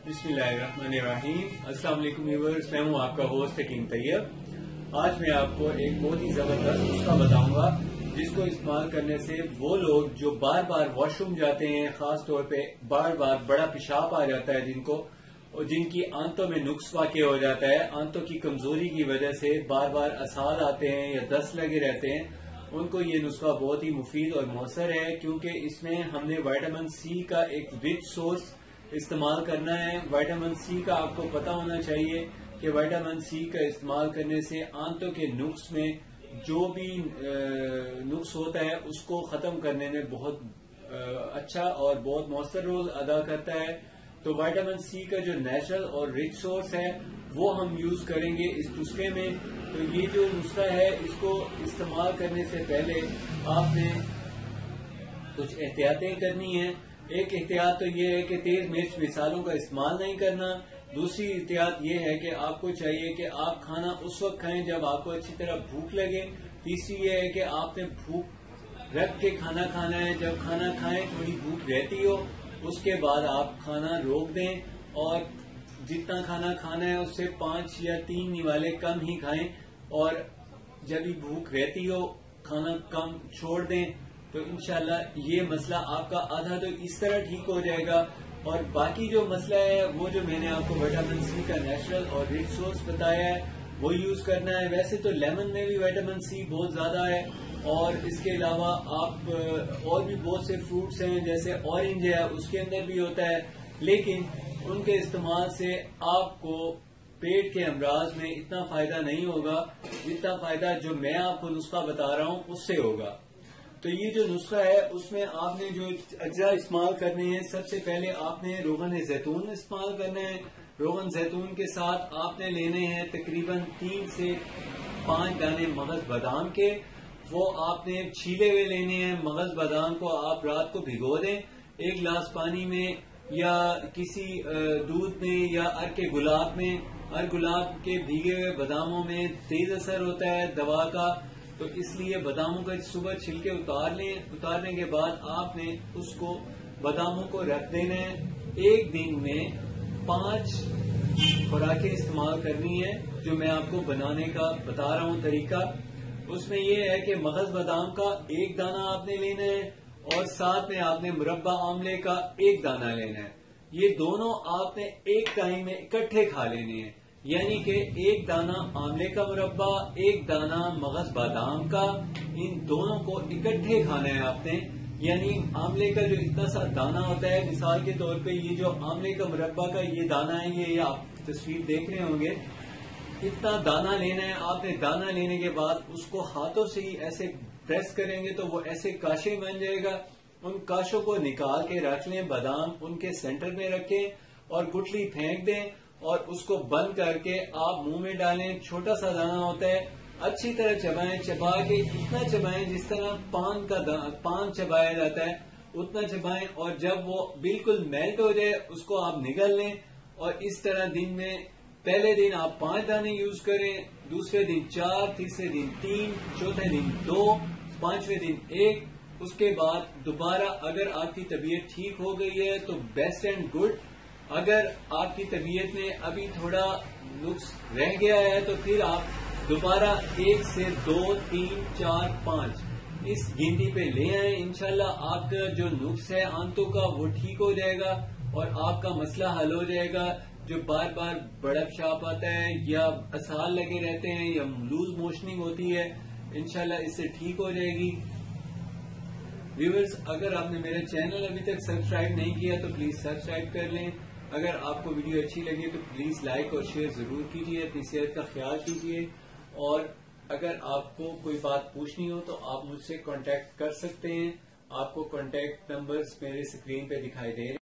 बिस्मिल्लाहिर्रहमानिर्रहीम। अस्सलाम वालेकुम व्यूअर्स, मैं हूं आपका होस्ट हकीम तैयब। आज मैं आपको एक बहुत ही जबरदस्त नुस्खा बताऊंगा जिसको इस्तेमाल करने से वो लोग जो बार बार वॉशरूम जाते हैं, खास तौर पे बार बार बड़ा पेशाब आ जाता है जिनको, और जिनकी आंतों में नुक्स वाक़ हो जाता है, आंतों की कमजोरी की वजह से बार बार असाल आते हैं या दस्त लगे रहते हैं, उनको ये नुस्खा बहुत ही मुफीद और मौसर है, क्योंकि इसमें हमने विटामिन सी का एक रिच सोर्स इस्तेमाल करना है। विटामिन सी का आपको पता होना चाहिए कि विटामिन सी का इस्तेमाल करने से आंतों के नुक्स में जो भी नुक्स होता है उसको खत्म करने में बहुत अच्छा और बहुत मौसर रोल अदा करता है। तो विटामिन सी का जो नेचुरल और रिच सोर्स है वो हम यूज करेंगे इस नुस्खे में। तो ये जो नुस्खा है इसको इस्तेमाल करने से पहले आपने कुछ एहतियातें करनी है। एक एहतियात तो ये है कि तेज मिर्च मिसालों का इस्तेमाल नहीं करना। दूसरी एहतियात ये है कि आपको चाहिए कि आप खाना उस वक्त खाएं जब आपको अच्छी तरह भूख लगे। तीसरी ये है कि आपने भूख रख के खाना खाना है, जब खाना खाएं थोड़ी भूख रहती हो उसके बाद आप खाना रोक दें और जितना खाना खाना है उससे 5 या 3 निवाले कम ही खाएं, और जब भी भूख रहती हो खाना कम छोड़ दें। तो इंशाल्लाह ये मसला आपका आधा तो इस तरह ठीक हो जाएगा। और बाकी जो मसला है वो जो मैंने आपको विटामिन सी का नेचुरल और रिच सोर्स बताया है वो यूज करना है। वैसे तो लेमन में भी विटामिन सी बहुत ज्यादा है, और इसके अलावा आप और भी बहुत से फ्रूट्स हैं जैसे ऑरेंज है उसके अंदर भी होता है, लेकिन उनके इस्तेमाल से आपको पेट के अमराज में इतना फायदा नहीं होगा जितना फायदा जो मैं आपको नुस्खा बता रहा हूँ उससे होगा। तो ये जो नुस्खा है उसमें आपने जो अज्जा इस्तेमाल करने हैं, सबसे पहले आपने रोगन जैतून इस्तेमाल करना है। रोगन जैतून के साथ आपने लेने हैं तकरीबन 3 से 5 दाने मगज बादाम के। वो आपने छीले हुए लेने हैं। मगज बादाम को आप रात को भिगो दें 1 गिलास पानी में या किसी दूध में या अर्क गुलाब में। अर्क गुलाब के भीगे हुए बादामों में तेज असर होता है दवा का, तो इसलिए बादामों का सुबह छिलके उतार लें। उतारने के बाद आपने उसको बादामों को रख देना है। एक दिन में 5 खुराकें इस्तेमाल करनी है जो मैं आपको बनाने का बता रहा हूँ तरीका। उसमें यह है कि मगज बादाम का 1 दाना आपने लेना है और साथ में आपने मुरब्बा आमले का 1 दाना लेना है। ये दोनों आपने एक टाइम में इकट्ठे खा लेने हैं, यानी कि 1 दाना आमले का मुरब्बा, 1 दाना मगज बादाम का, इन दोनों को इकट्ठे खाना है आपने। यानी आमले का जो इतना सा दाना होता है, मिसाल के तौर पे ये जो आमले का मुरब्बा का ये दाना है, ये आप तस्वीर देख रहे होंगे, इतना दाना लेना है आपने। दाना लेने के बाद उसको हाथों से ही ऐसे प्रेस करेंगे तो वो ऐसे काशे बन जाएगा। उन काशों को निकाल के रख लें, बादाम उनके सेंटर में रखें और गुठली फेंक दें और उसको बंद करके आप मुंह में डालें। छोटा सा दाना होता है, अच्छी तरह चबाएं। चबा के इतना चबाएं जिस तरह पान चबाया जाता है उतना चबाएं, और जब वो बिल्कुल मेल्ट हो जाए उसको आप निगल लें। और इस तरह दिन में पहले दिन आप 5 दाने यूज करें, दूसरे दिन 4, तीसरे दिन 3, चौथे दिन 2, 5वें दिन 1। उसके बाद दोबारा अगर आपकी तबीयत ठीक हो गई है तो बेस्ट एंड गुड। अगर आपकी तबीयत में अभी थोड़ा नुक्स रह गया है तो फिर आप दोबारा 1 से 2, 3, 4, 5 इस गिनती पे ले आए। इंशाल्लाह आपका जो नुक्स है आंतों का वो ठीक हो जाएगा और आपका मसला हल हो जाएगा। जो बार बार बड़ा पेशाब आता है या असाल लगे रहते हैं या लूज मोशनिंग होती है, इंशाल्लाह इससे ठीक हो जाएगी। व्यूअर्स, अगर आपने मेरा चैनल अभी तक सब्सक्राइब नहीं किया तो प्लीज सब्सक्राइब कर लें। अगर आपको वीडियो अच्छी लगे तो प्लीज लाइक और शेयर जरूर कीजिए। अपनी सेहत का ख्याल कीजिए, और अगर आपको कोई बात पूछनी हो तो आप मुझसे कांटेक्ट कर सकते हैं। आपको कांटेक्ट नंबर्स मेरे स्क्रीन पे दिखाई दे रहे हैं।